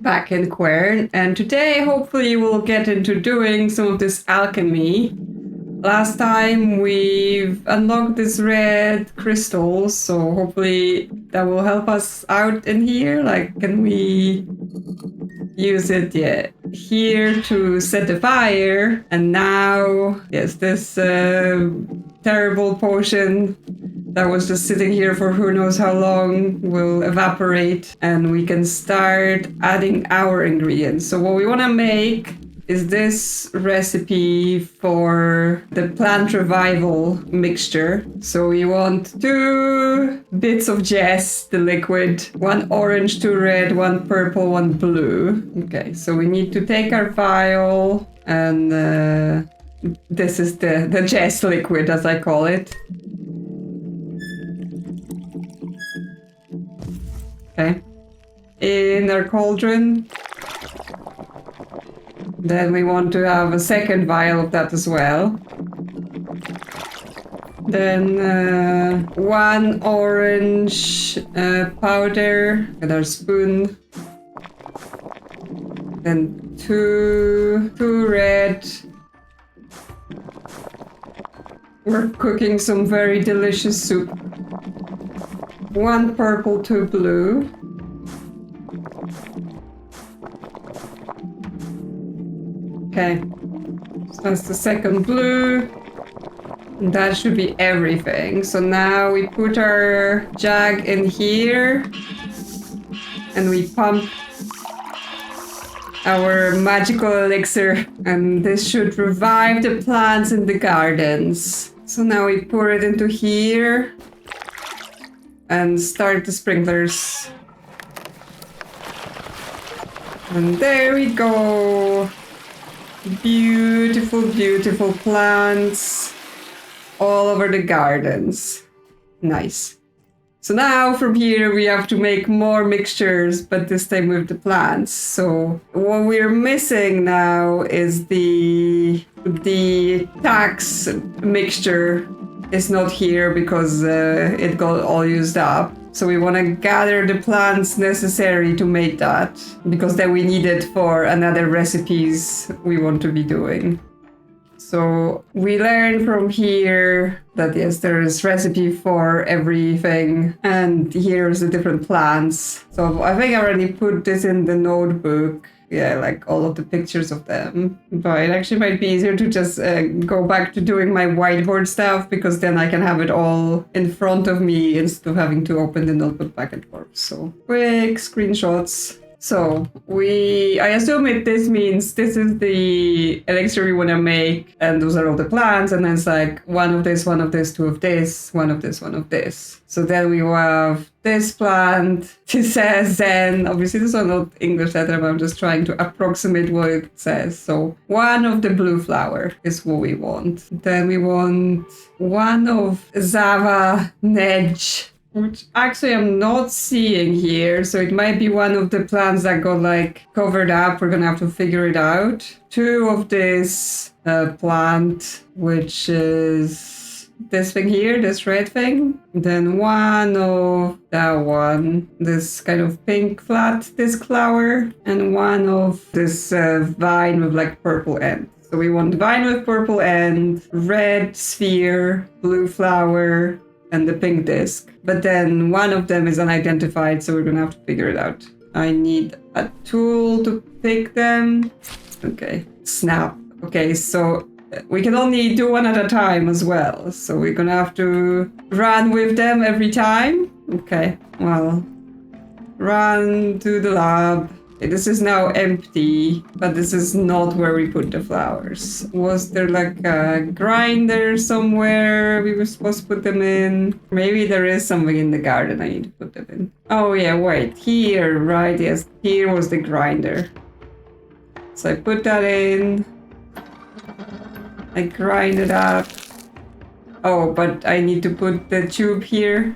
back in Quern, and today hopefully we'll get into doing some of this alchemy. Last time we've unlocked this red crystal, so hopefully that will help us out in here. Like, can we use it here to set the fire? And now, yes, this terrible potion that was just sitting here for who knows how long will evaporate, and we can start adding our ingredients. So what we want to make is this recipe for the plant revival mixture. So we want 2 bits of Jess, the liquid, 1 orange, 2 red, 1 purple, 1 blue. Okay, so we need to take our vial, and this is the Jess liquid, as I call it. Okay, in our cauldron. Then we want to have a second vial of that as well. Then 1 orange powder with our spoon. Then 2 red. We're cooking some very delicious soup. 1 purple, 2 blue. Okay, so that's the second blue. And that should be everything. So now we put our jug in here and we pump our magical elixir, and this should revive the plants in the gardens. So now we pour it into here and start the sprinklers. And there we go. Beautiful, beautiful plants all over the gardens. Nice. So now from here we have to make more mixtures, but this time with the plants. So what we're missing now is the tax mixture is not here because it got all used up. So we want to gather the plants necessary to make that, because then we need it for another recipes we want to be doing. So we learn from here that yes, there is recipe for everything, and here's the different plants. So I think I already put this in the notebook. Yeah, like all of the pictures of them. But it actually might be easier to just go back to doing my whiteboard stuff, because then I can have it all in front of me instead of having to open the notebook back and forth. So quick screenshots. So I assume this means this is the elixir we want to make, and those are all the plants, and then it's like 1 of this, 1 of this, 2 of this, 1 of this, 1 of this. So then we have this plant. This says Zen. Obviously this is not English letter, but I'm just trying to approximate what it says. So 1 of the blue flower is what we want. Then we want 1 of Zava Nedge, which actually I'm not seeing here, so it might be 1 of the plants that got like covered up. We're gonna have to figure it out. 2 of this plant, which is this thing here, this red thing. Then 1 of that one, this kind of pink flat disc flower, and 1 of this vine with like purple end. So we want vine with purple end, red sphere, blue flower, and the pink disc. But then 1 of them is unidentified, so we're gonna have to figure it out. I need a tool to pick them. Okay, snap. Okay, so we can only do 1 at a time as well. So we're gonna have to run with them every time. Okay, well, run to the lab. Okay, this is now empty, but this is not where we put the flowers. Was there like a grinder somewhere we were supposed to put them in? Maybe there is something in the garden I need to put them in. Oh yeah, wait, here, right, yes, here was the grinder. So I put that in. I grind it up. Oh, but I need to put the tube here.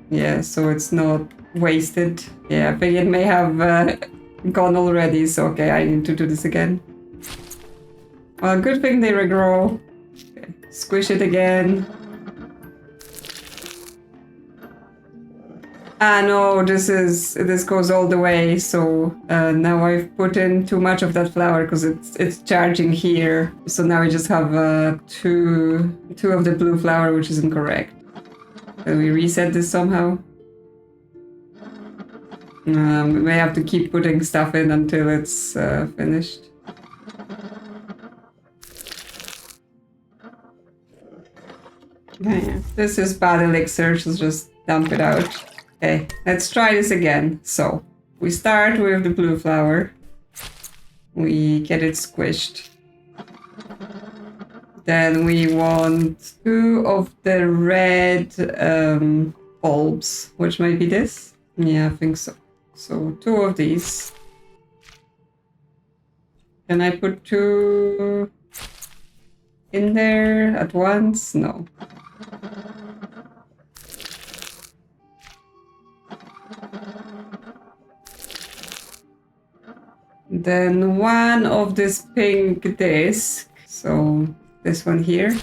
Yeah, so it's not wasted. Yeah, I think it may have gone already, so okay, I need to do this again. Well, good thing they regrow. Okay, squish it again. Ah no, this goes all the way, so now I've put in too much of that flour because it's charging here. So now we just have two of the blue flour, which is incorrect. Can we reset this somehow? We may have to keep putting stuff in until it's finished. Okay, this is bad elixir, so just dump it out. Okay, let's try this again. So, we start with the blue flower. We get it squished. Then we want 2 of the red bulbs, which might be this. Yeah, I think so. So 2 of these. Can I put 2 in there at once? No. Then 1 of this pink disc. So this one here.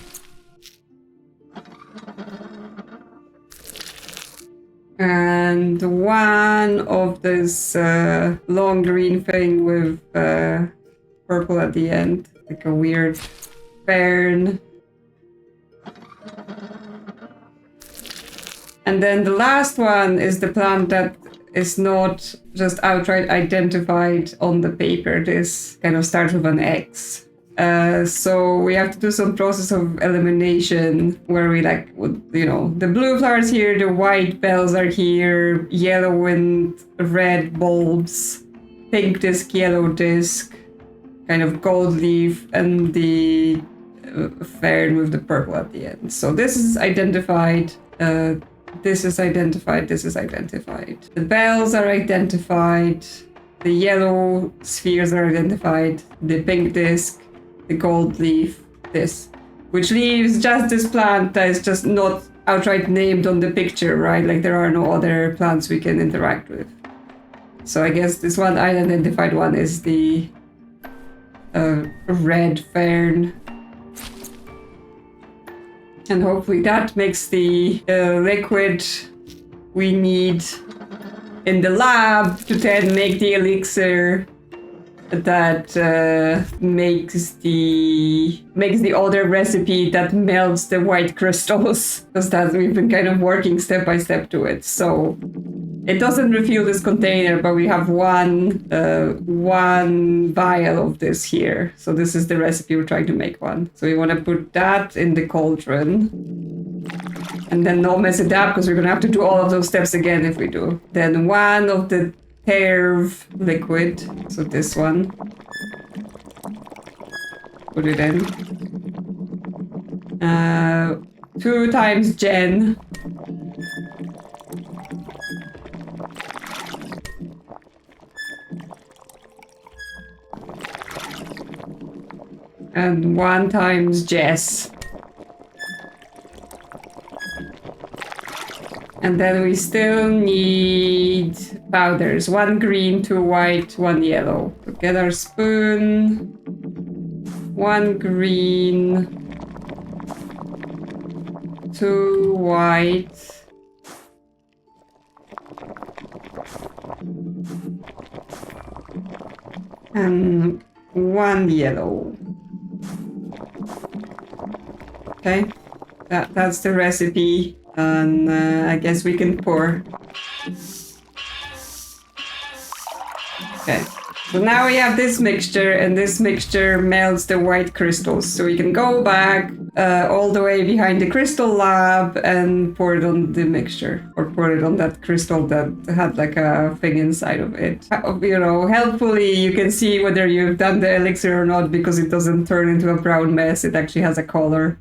And 1 of this long green thing with purple at the end, like a weird Quern. And then the last one is the plant that is not just outright identified on the paper. This kind of starts with an X. So we have to do some process of elimination where we the blue flowers here, the white bells are here, yellow and red bulbs, pink disc, yellow disc, kind of gold leaf, and the fern with the purple at the end. So this is identified, this is identified, this is identified. The bells are identified, the yellow spheres are identified, the pink disc, the gold leaf, this. Which leaves just this plant that is just not outright named on the picture, right? Like there are no other plants we can interact with. So I guess this one unidentified one is the red fern. And hopefully that makes the liquid we need in the lab to then make the elixir that makes the other recipe that melts the white crystals, because that we've been kind of working step by step to it. So it doesn't refill this container, but we have one vial of this here. So this is the recipe we're trying to make one. So we want to put that in the cauldron. And then not mess it up, because we're going to have to do all of those steps again if we do. Then 1 of the Perv liquid, so this one. Put it in. 2 times Gen. And 1 times Jess. And then we still need powders. 1 green, 2 white, 1 yellow. So get our spoon. 1 green, 2 white. And 1 yellow. Okay, that's the recipe. And I guess we can pour. Okay, so now we have this mixture, and this mixture melts the white crystals. So we can go back all the way behind the crystal lab and pour it on the mixture, or pour it on that crystal that had like a thing inside of it. You know, helpfully you can see whether you've done the elixir or not, because it doesn't turn into a brown mess. It actually has a color.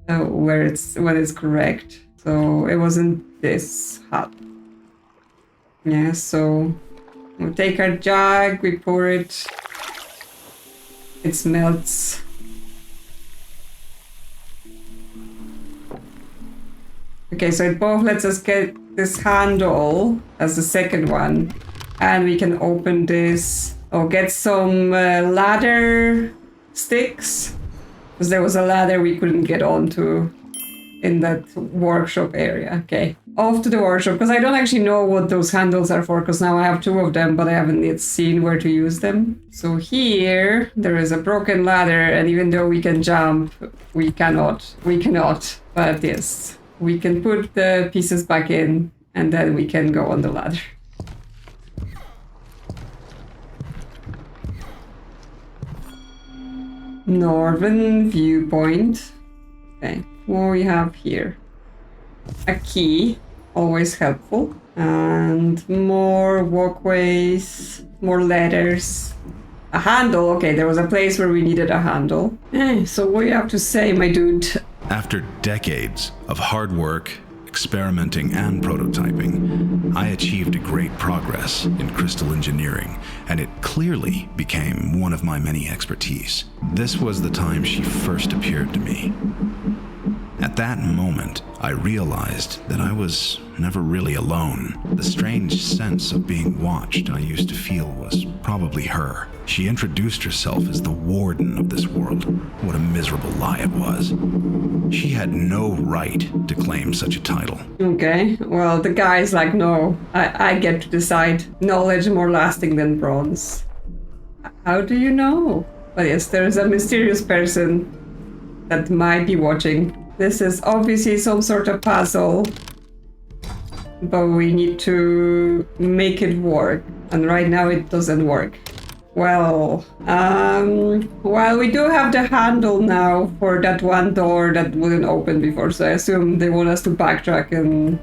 When it's correct. So it wasn't this hot. Yeah, so we'll take our jug, we pour it. It melts. Okay, so it both lets us get this handle as the second one. And we can open this, or get some ladder sticks. Because there was a ladder we couldn't get onto in that workshop area. Okay, off to the workshop, because I don't actually know what those handles are for, because now I have 2 of them, but I haven't yet seen where to use them. So here, there is a broken ladder, and even though we can jump, we cannot. But yes, we can put the pieces back in, and then we can go on the ladder. Northern Viewpoint. Okay, what we have here? A key, always helpful. And more walkways, more ladders. A handle, okay, there was a place where we needed a handle. So what do you have to say, my dude? After decades of hard work, experimenting and prototyping, I achieved great progress in crystal engineering, and it clearly became one of my many expertise. This was the time she first appeared to me. At that moment, I realized that I was never really alone. The strange sense of being watched I used to feel was probably her. She introduced herself as the warden of this world. What a miserable lie it was. She had no right to claim such a title. Okay, well, the guy's like, no, I get to decide. Knowledge more lasting than bronze. How do you know? But yes, there's a mysterious person that might be watching. This is obviously some sort of puzzle, but we need to make it work, and right now it doesn't work. Well, we do have the handle now for that one door that wouldn't open before, so I assume they want us to backtrack and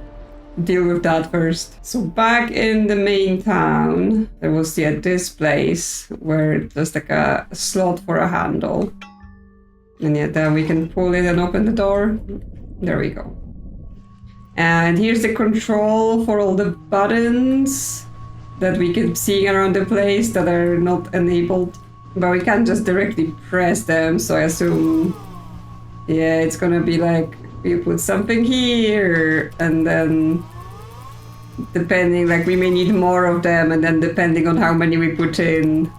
deal with that first. So back in the main town, there was this place where there's like a slot for a handle. And yeah, then we can pull it and open the door. There we go. And here's the control for all the buttons that we keep seeing around the place that are not enabled. But we can't just directly press them, so I assume, yeah, it's gonna be like, we put something here, and then depending, like we may need more of them, and then depending on how many we put in,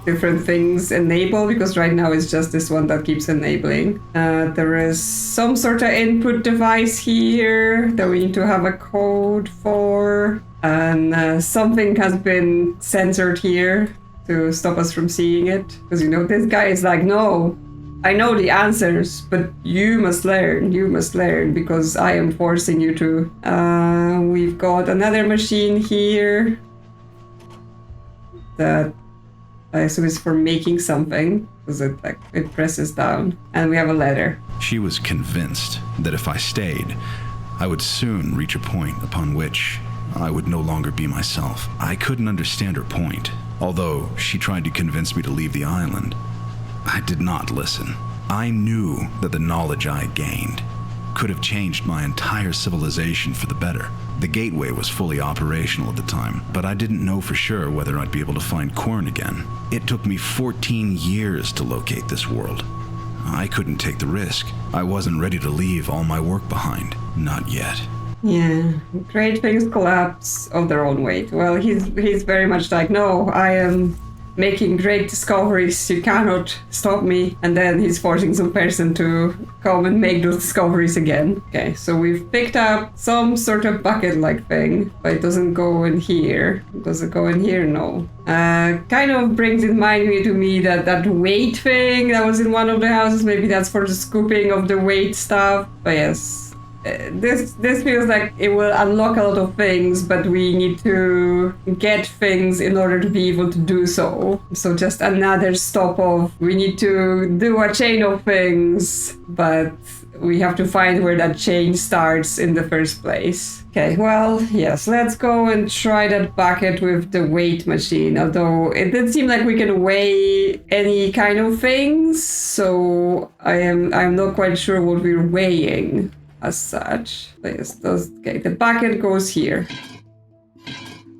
different things enable, because right now it's just this one that keeps enabling. There is some sort of input device here that we need to have a code for, and something has been censored here to stop us from seeing it, because you know this guy is like, no, I know the answers, but you must learn because I am forcing you to. We've got another machine here that I assume it's for making something, because it presses down. And we have a letter. She was convinced that if I stayed, I would soon reach a point upon which I would no longer be myself. I couldn't understand her point. Although she tried to convince me to leave the island, I did not listen. I knew that the knowledge I gained could have changed my entire civilization for the better. The gateway was fully operational at the time, but I didn't know for sure whether I'd be able to find Quern again. It took me 14 years to locate this world. I couldn't take the risk. I wasn't ready to leave all my work behind. Not yet. Yeah, great things collapse of their own weight. Well, he's very much like, no, I am making great discoveries, you cannot stop me. And then he's forcing some person to come and make those discoveries again. Okay, so we've picked up some sort of bucket-like thing, but it doesn't go in here. Does it go in here? No. Kind of brings in mind to me that weight thing that was in one of the houses. Maybe that's for the scooping of the weight stuff. But yes. This feels like it will unlock a lot of things, but we need to get things in order to be able to do so. So just another stop of, we need to do a chain of things, but we have to find where that chain starts in the first place. Okay, well, yes, let's go and try that bucket with the weight machine, although it did seem like we can weigh any kind of things, so I'm not quite sure what we're weighing as such. Yes, okay, the bucket goes here.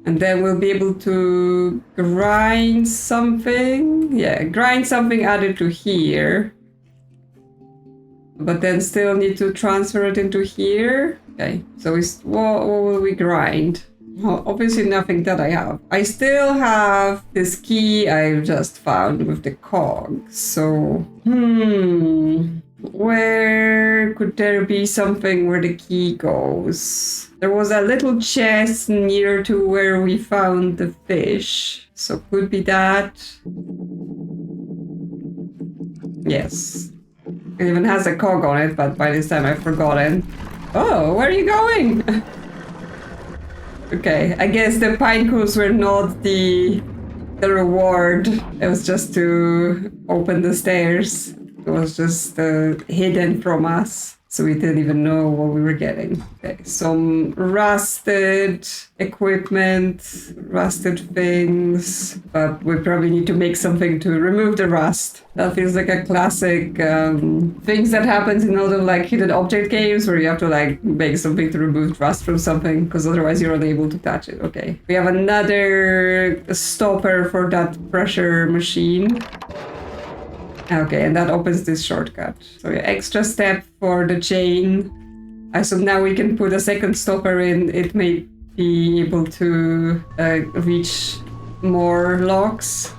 And then we'll be able to grind something. Yeah, grind something added to here. But then still need to transfer it into here. Okay, so what will we grind? Well, obviously nothing that I have. I still have this key I've just found with the cog. So, Where could there be something where the key goes? There was a little chest near to where we found the fish. So could be that. Yes. It even has a cog on it, but by this time I've forgotten. Oh, where are you going? Okay, I guess the pine cones were not the reward. It was just to open the stairs. It was just hidden from us, so we didn't even know what we were getting. Okay, some rusted equipment, rusted things, but we probably need to make something to remove the rust. That feels like a classic things that happens in all the like hidden object games where you have to like make something to remove rust from something because otherwise you're unable to touch it. Okay, we have another stopper for that pressure machine. Okay, and that opens this shortcut. So yeah, extra step for the chain. I assume now we can put a second stopper in. It may be able to reach more locks.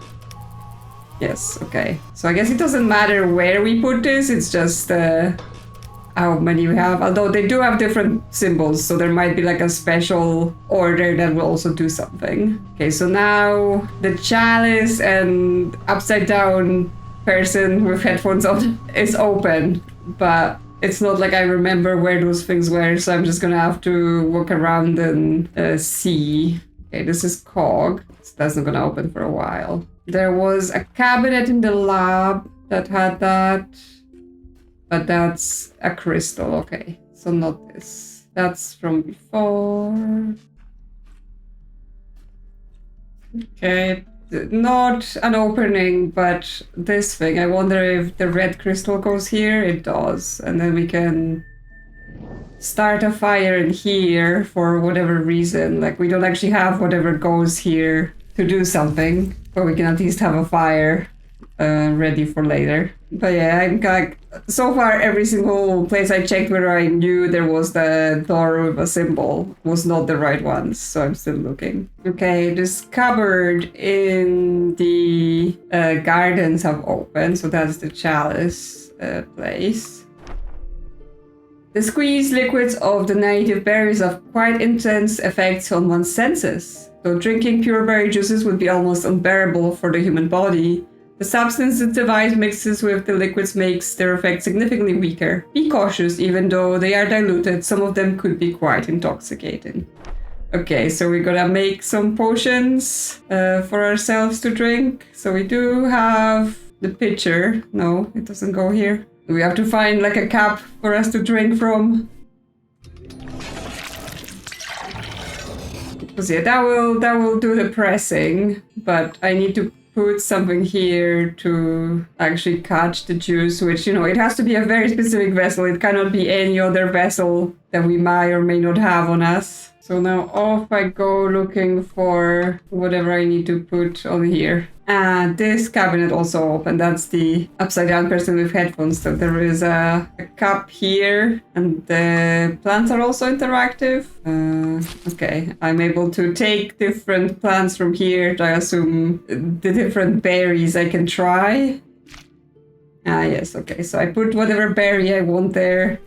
Yes, okay. So I guess it doesn't matter where we put this, it's just how many we have. Although they do have different symbols, so there might be like a special order that will also do something. Okay, so now the chalice and upside down person with headphones on is open, but it's not like I remember where those things were, so I'm just gonna have to walk around and see. Okay, this is cog, so that's not gonna open for a while. There was a cabinet in the lab that had that, but that's a crystal. Okay, so not this. That's from before. Okay. Not an opening, but this thing. I wonder if the red crystal goes here. It does. And then we can start a fire in here for whatever reason. Like, we don't actually have whatever goes here to do something, but we can at least have a fire ready for later. But yeah, I'm like, so far every single place I checked where I knew there was the door with a symbol was not the right ones, so I'm still looking. Okay, this cupboard in the gardens have opened, so that's the chalice place. The squeezed liquids of the native berries have quite intense effects on one's senses. Though drinking pure berry juices would be almost unbearable for the human body, the substance the device mixes with the liquids makes their effect significantly weaker. Be cautious, even though they are diluted, some of them could be quite intoxicating. Okay, so we're gonna make some potions for ourselves to drink. So we do have the pitcher. No, it doesn't go here. We have to find like a cup for us to drink from. Because yeah, that will do the pressing, but I need to put something here to actually catch the juice, which, you know, it has to be a very specific vessel. It cannot be any other vessel that we might or may not have on us. So now off I go looking for whatever I need to put on here. And this cabinet also opened. That's the upside down person with headphones. So there is a cup here, and the plants are also interactive. Okay, I'm able to take different plants from here. I assume the different berries I can try. Ah, yes, okay. So I put whatever berry I want there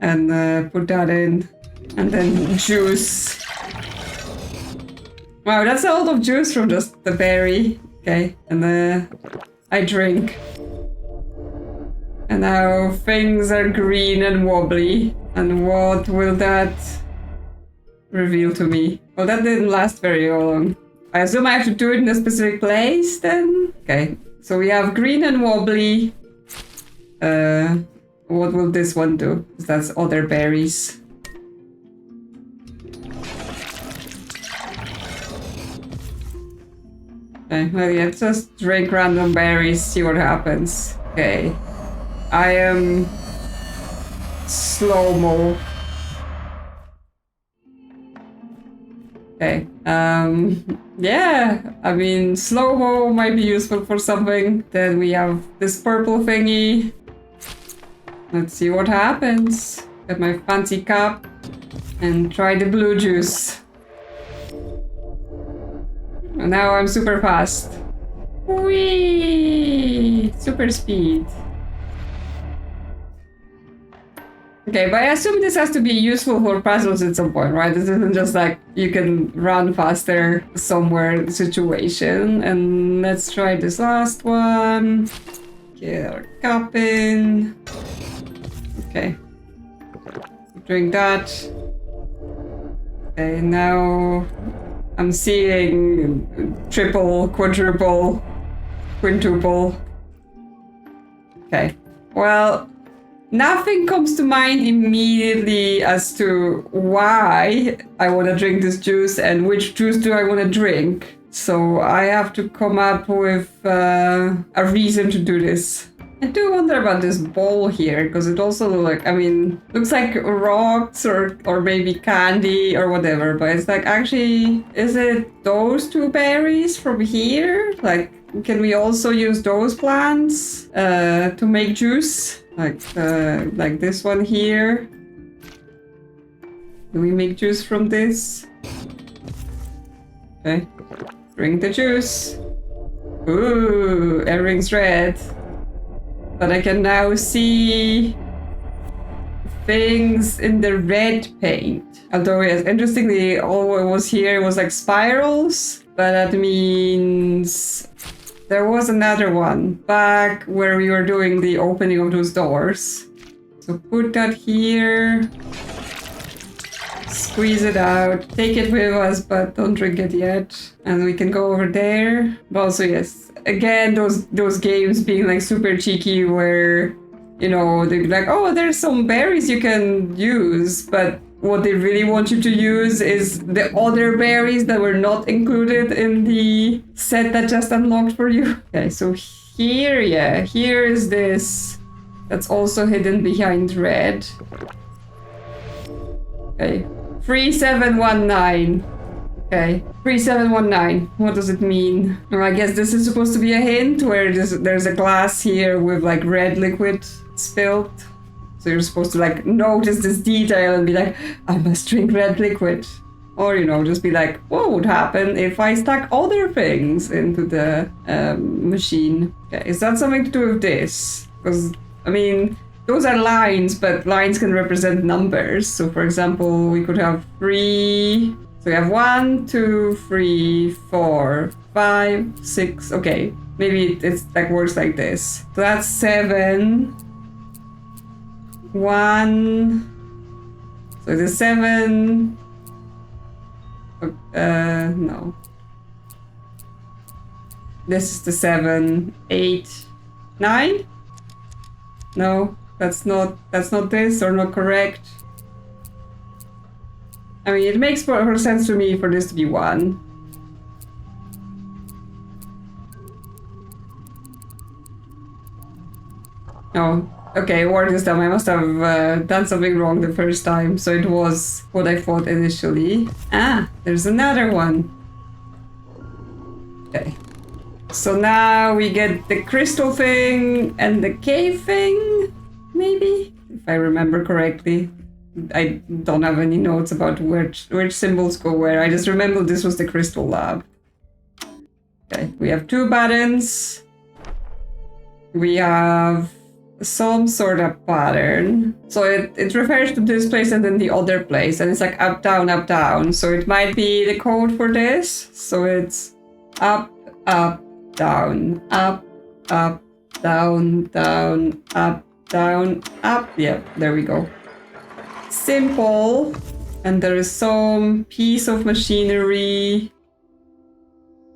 and put that in. And then juice. Wow, that's a lot of juice from just the berry. Okay, and I drink. And now things are green and wobbly. And what will that reveal to me? Well, that didn't last very long. I assume I have to do it in a specific place then? Okay, so we have green and wobbly. What will this one do? Because that's other berries. Okay, well, yeah, just drink random berries, see what happens. Okay. I am slow-mo. Okay. Yeah, I mean, slow-mo might be useful for something. Then we have this purple thingy. Let's see what happens. Get my fancy cup and try the blue juice. And now I'm super fast. Whee! Super speed. Okay, but I assume this has to be useful for puzzles at some point, right? This isn't just like you can run faster somewhere situation. And let's try this last one. Get our cup in. Okay. Drink that. Okay, now I'm seeing triple, quadruple, quintuple. Okay. Well, nothing comes to mind immediately as to why I want to drink this juice and which juice do I want to drink. So I have to come up with a reason to do this. I do wonder about this bowl here, because it also looks like rocks or maybe candy or whatever, but it's like, actually, is it those two berries from here? Like, can we also use those plants to make juice? Like this one here. Do we make juice from this? Okay. Drink the juice. Ooh, everything's red. But I can now see things in the red paint. Although, yes, interestingly, all what was here was like spirals. But that means there was another one back where we were doing the opening of those doors. So put that here. Squeeze it out. Take it with us, but don't drink it yet. And we can go over there. But also, yes, again, those games being like super cheeky where, you know, they'd be like, oh, there's some berries you can use, but what they really want you to use is the other berries that were not included in the set that just unlocked for you. Okay, so here, yeah, here is this that's also hidden behind red. Okay, 3719. Okay, 3719. What does it mean? Or I guess this is supposed to be a hint where there's a glass here with like red liquid spilled. So you're supposed to like notice this detail and be like, I must drink red liquid. Or, you know, just be like, what would happen if I stuck other things into the machine? Okay, is that something to do with this? Because, I mean, those are lines, but lines can represent numbers. So, for example, we could have 3... So we have 1, 2, 3, 4, 5, 6. Okay, maybe it's like works like this. So that's 7. 1. So the 7. No. This is the 7, 8, 9. No, that's not this, or not correct. I mean, it makes more sense to me for this to be 1. Oh, okay, or this time I must have done something wrong the first time, so it was what I thought initially. Ah, there's another one. Okay. So now we get the crystal thing and the cave thing, maybe? If I remember correctly. I don't have any notes about which symbols go where. I just remember this was the crystal lab. Okay, we have 2 buttons. We have some sort of pattern. So it refers to this place and then the other place. And it's like up, down, up, down. So it might be the code for this. So it's up, up, down, up, up, down, down, up, down, up. Yeah, there we go. Simple. And there is some piece of machinery.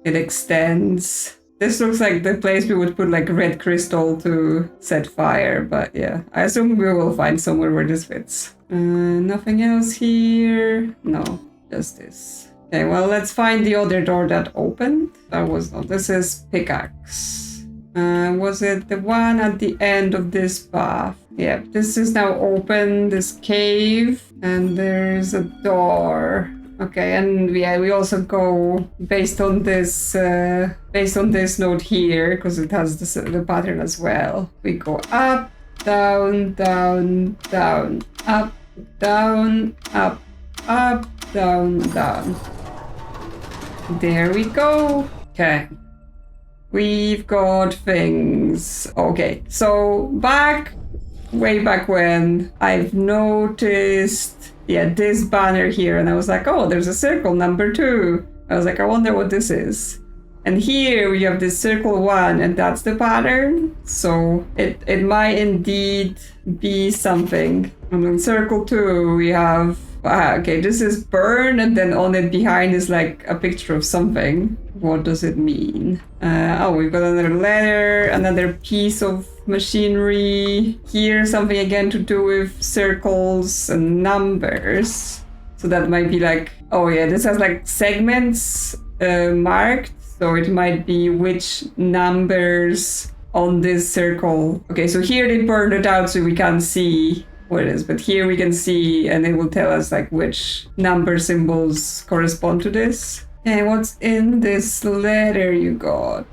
It extends. This looks like the place we would put like red crystal to set fire, but yeah, I assume we will find somewhere where this fits. Nothing else here. No, just this. Okay, well, let's find the other door that opened. That was not. This is pickaxe. Was it the one at the end of this path? Yeah, this is now open, this cave, and there's a door. Okay, and we also go based on this node here, because it has the pattern as well. We go up, down, down, down, up, down, up, up, down, down. There we go. Okay. We've got things. Okay, so back way back when, I've noticed, this banner here, and I was like, oh, there's a circle number 2. I was like, I wonder what this is. And here we have this circle 1, and that's the pattern. So it might indeed be something. And in circle 2, we have, okay, this is burn, and then on it behind is like a picture of something. What does it mean? Oh, we've got another letter, another piece of machinery. Here, something again to do with circles and numbers. So that might be like, oh yeah, this has like segments marked. So it might be which numbers on this circle. Okay, so here they burned it out so we can't see what it is. But here we can see, and it will tell us like which number symbols correspond to this. And what's in this letter you got?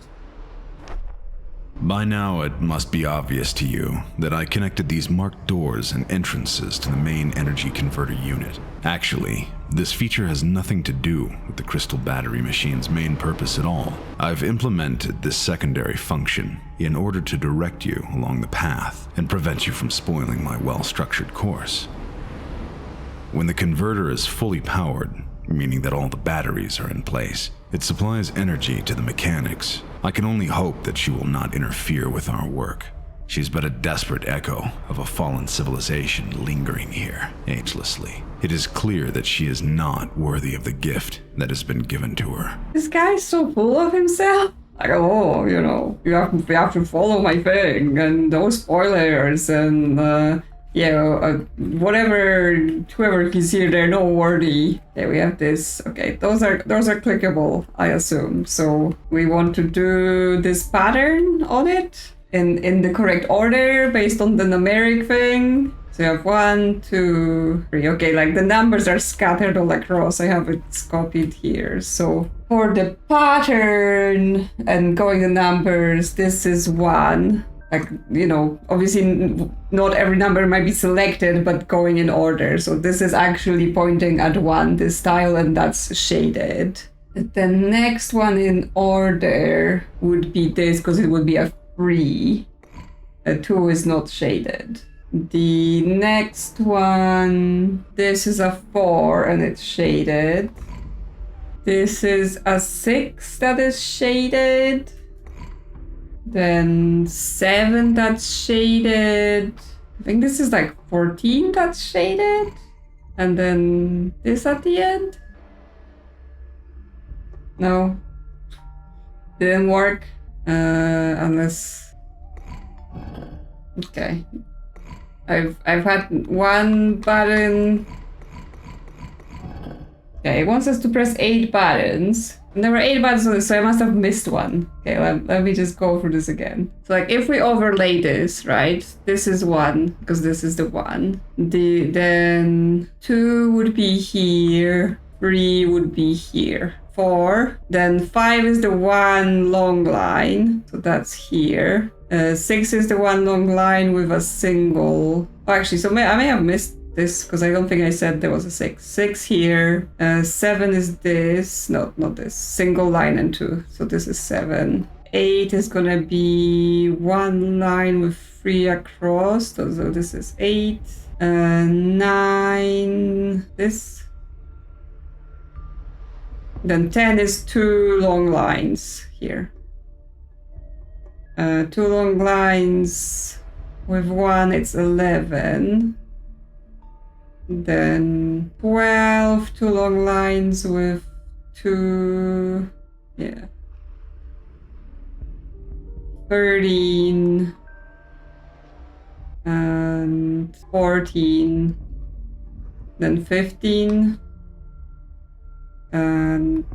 By now, it must be obvious to you that I connected these marked doors and entrances to the main energy converter unit. Actually, this feature has nothing to do with the crystal battery machine's main purpose at all. I've implemented this secondary function in order to direct you along the path and prevent you from spoiling my well-structured course. When the converter is fully powered, meaning that all the batteries are in place, it supplies energy to the mechanics. I can only hope that she will not interfere with our work. She's but a desperate echo of a fallen civilization lingering here, agelessly. It is clear that she is not worthy of the gift that has been given to her. This guy's so full of himself. Like, oh, you know, you have to follow my thing, and no spoilers, and whatever, whoever is here, they're not worthy. Okay, we have this. Okay, those are clickable, I assume. So we want to do this pattern on it in the correct order based on the numeric thing. So you have 1, 2, 3. Okay, like the numbers are scattered all across. I have it copied here. So for the pattern and going the numbers, this is 1. Like, you know, obviously not every number might be selected, but going in order. So this is actually pointing at 1, this tile, and that's shaded. The next one in order would be this, because it would be a 3. A 2 is not shaded. The next one, this is a 4 and it's shaded. This is a 6 that is shaded. Then 7 that's shaded. I think this is like 14 that's shaded. And then this at the end. No. Didn't work. Unless... Okay. I've had one button. Okay, it wants us to press 8 buttons. And there were 8 buttons on this, so I must have missed one. Okay, let me just go through this again. So like if we overlay this, right? This is 1, because this is the 1. Then 2 would be here. 3 would be here. 4. Then 5 is the one long line. So that's here. 6 is the one long line with a single... Oh, actually, so I may have missed this because I don't think I said there was a 6. 6 here. 7 is this. No, not this. Single line and 2. So this is 7. 8 is gonna be one line with 3 across. So this is 8. 9. This. Then 10 is 2 long lines here. 2 long lines with 1, it's 11. Then 12, 2 long lines with 2, 13, and 14, then 15, and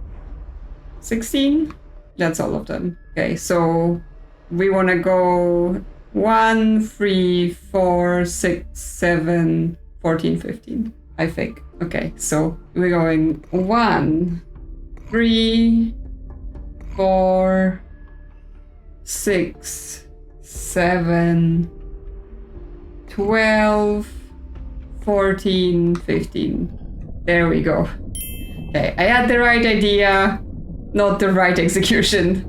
16. That's all of them. Okay, so we want to go 1, 3, 4, 6, 7, 14, 15, I think. Okay, so we're going 1, 3, 4, 6, 7, 12, 14, 15. There we go. Okay, I had the right idea, not the right execution.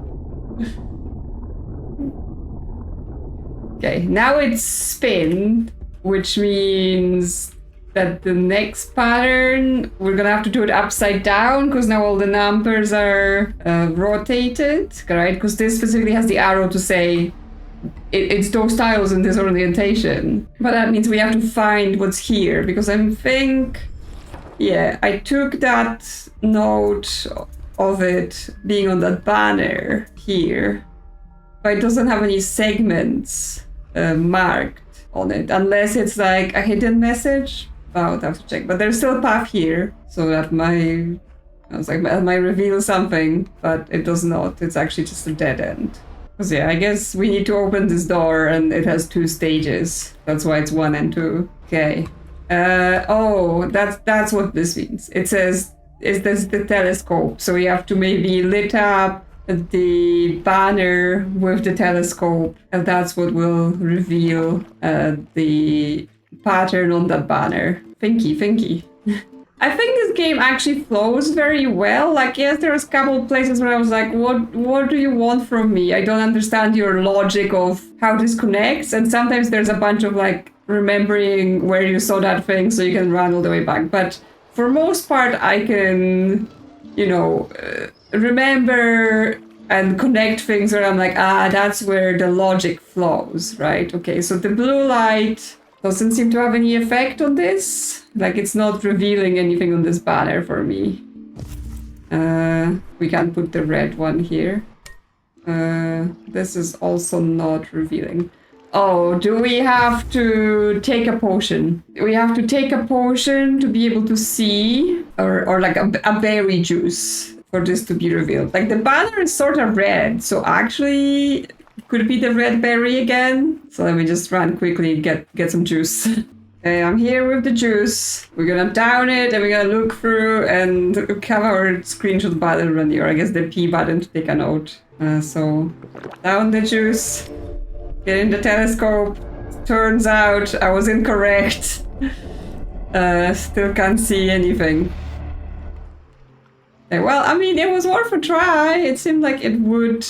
Okay, now it's spin, which means that the next pattern, we're gonna have to do it upside down because now all the numbers are rotated, right? Because this specifically has the arrow to say it's those tiles in this orientation. But that means we have to find what's here because I think, yeah, I took that note of it being on that banner here, but it doesn't have any segments marked on it, unless it's like a hidden message. I would have to check, but there's still a path here, so that might, I was like, that might reveal something, but it does not. It's actually just a dead end. Because yeah, I guess we need to open this door, and it has 2 stages. That's why it's 1 and 2. Okay. Oh, that's what this means. It says, is this the telescope? So we have to maybe lit up the banner with the telescope, and that's what will reveal the pattern on that banner. Thinky. I think this game actually flows very well. Like, yes, there's a couple places where I was like, what do you want from me? I don't understand your logic of how this connects. And sometimes there's a bunch of like remembering where you saw that thing so you can run all the way back. But for most part, I can, remember and connect things where I'm like, that's where the logic flows, right? Okay, so the blue light doesn't seem to have any effect on this. Like, it's not revealing anything on this banner for me. We can put the red one here. This is also not revealing. Oh, do we have to take a potion? We have to take a potion to be able to see, or like a berry juice for this to be revealed. Like, the banner is sort of red, so actually could it be the red berry again? So let me just run quickly and get some juice. Okay, I'm here with the juice. We're gonna down it and we're gonna look through and have our screenshot button run here. I guess the P button to take a note. So down the juice. Get in the telescope. Turns out I was incorrect. Still can't see anything. Okay, well, I mean, it was worth a try. It seemed like it would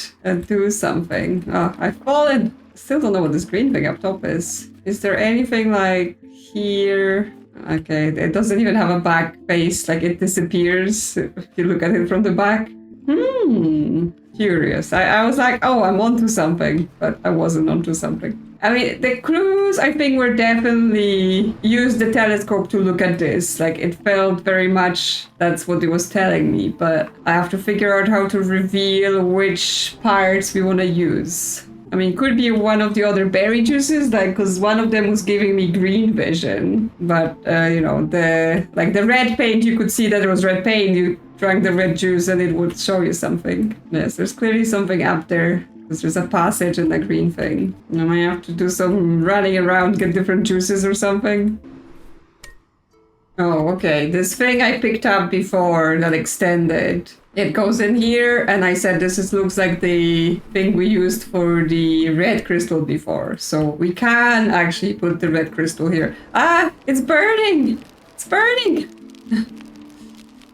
do something. Oh, I've fallen. Still don't know what this green thing up top is. Is there anything like here? Okay, it doesn't even have a back face. Like, it disappears if you look at it from the back. Curious. I was like, oh, I'm onto something, but I wasn't onto something. I mean, the clues, I think, were definitely use the telescope to look at this. Like, it felt very much that's what it was telling me, but I have to figure out how to reveal which parts we want to use. I mean, it could be one of the other berry juices, like, because one of them was giving me green vision. But, the red paint, you could see that there was red paint. You drank the red juice and it would show you something. Yes, there's clearly something up there. Because there's a passage in the green thing. I might have to do some running around, get different juices or something. Oh, okay. This thing I picked up before that extended. It goes in here, and I said this looks like the thing we used for the red crystal before. So we can actually put the red crystal here. Ah, it's burning! It's burning!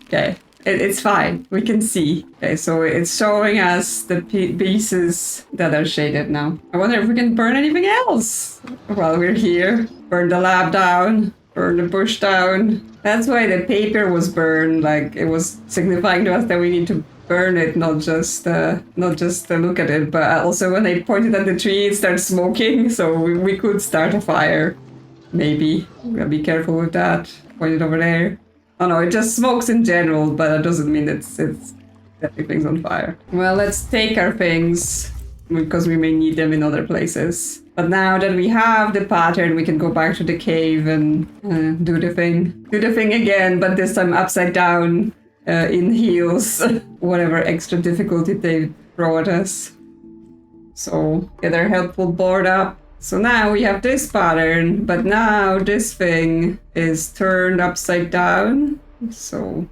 Okay. It's fine. We can see. Okay, so it's showing us the pieces that are shaded now. I wonder if we can burn anything else while we're here. Burn the lab down. Burn the bush down. That's why the paper was burned. Like, it was signifying to us that we need to burn it, not just look at it. But also when I pointed at the tree, it started smoking. So we could start a fire. Maybe. We gotta be careful with that. Point it over there. Oh no, it just smokes in general, but that doesn't mean it's setting things on fire. Well, let's take our things, because we may need them in other places. But now that we have the pattern, we can go back to the cave and do the thing. Do the thing again, but this time upside down, in heels. Whatever extra difficulty they throw at us. So, get our helpful board up. So now we have this pattern, but now this thing is turned upside down. So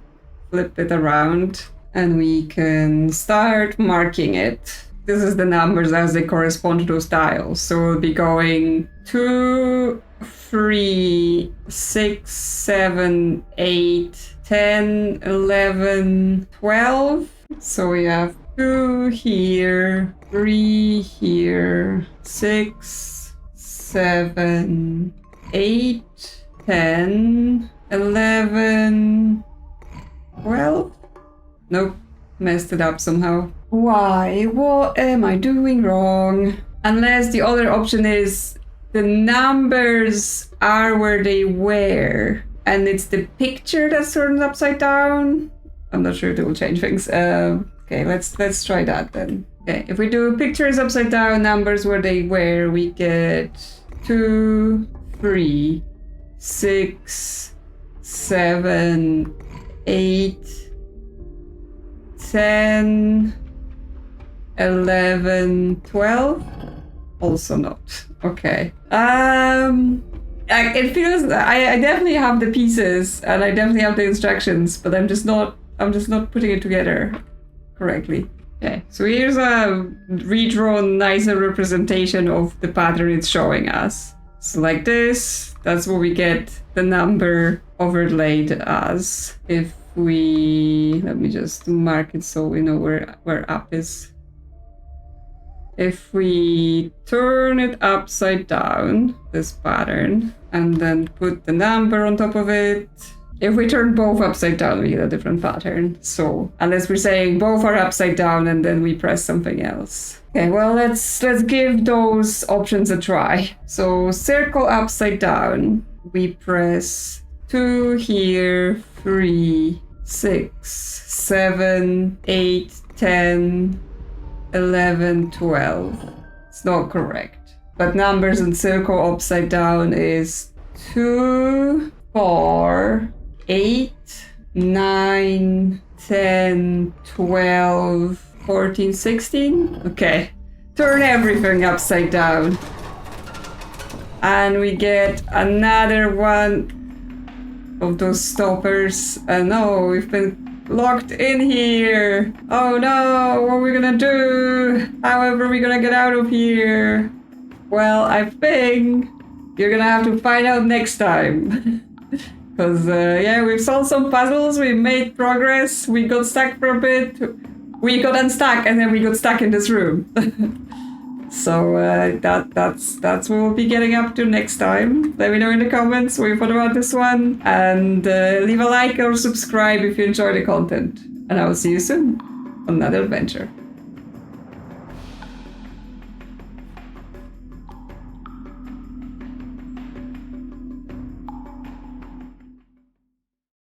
flip it around and we can start marking it. This is the numbers as they correspond to those tiles. So we'll be going 2, 3, 6, 7, 8, 10, 11, 12. So we have 2 here, 3 here, 6, 7, 8, 10, 11, 12? Nope, messed it up somehow. Why? What am I doing wrong? Unless the other option is the numbers are where they were, and it's the picture that's turned upside down. I'm not sure if it will change things. Okay, let's try that then. Okay, if we do pictures upside down, numbers where they were, we get 2, 3, 6, 7, 8, 10, 11, 12. Also not. Okay. It feels I definitely have the pieces and I definitely have the instructions, but I'm just not putting it together correctly. Okay, so here's a redrawn, nicer representation of the pattern it's showing us. So like this, that's what we get the number overlaid as. If we, let me just mark it so we know where up is. If we turn it upside down, this pattern, and then put the number on top of it, if we turn both upside down, we get a different pattern. So, unless we're saying both are upside down and then we press something else. Okay, well, let's give those options a try. So, circle upside down, we press 2 here, 3, 6, 7, 8, 10, 11, 12. It's not correct. But numbers in circle upside down is 2, 4, 8, 9, 10, 12, 14, 16. Okay. Turn everything upside down. And we get another one of those stoppers. No, we've been locked in here. Oh no, what are we gonna do? How are we gonna get out of here? Well, I think you're gonna have to find out next time. Because, yeah, we've solved some puzzles, we made progress, we got stuck for a bit, we got unstuck, and then we got stuck in this room. So, that's what we'll be getting up to next time. Let me know in the comments what you thought about this one, and leave a like or subscribe if you enjoy the content. And I will see you soon on another adventure.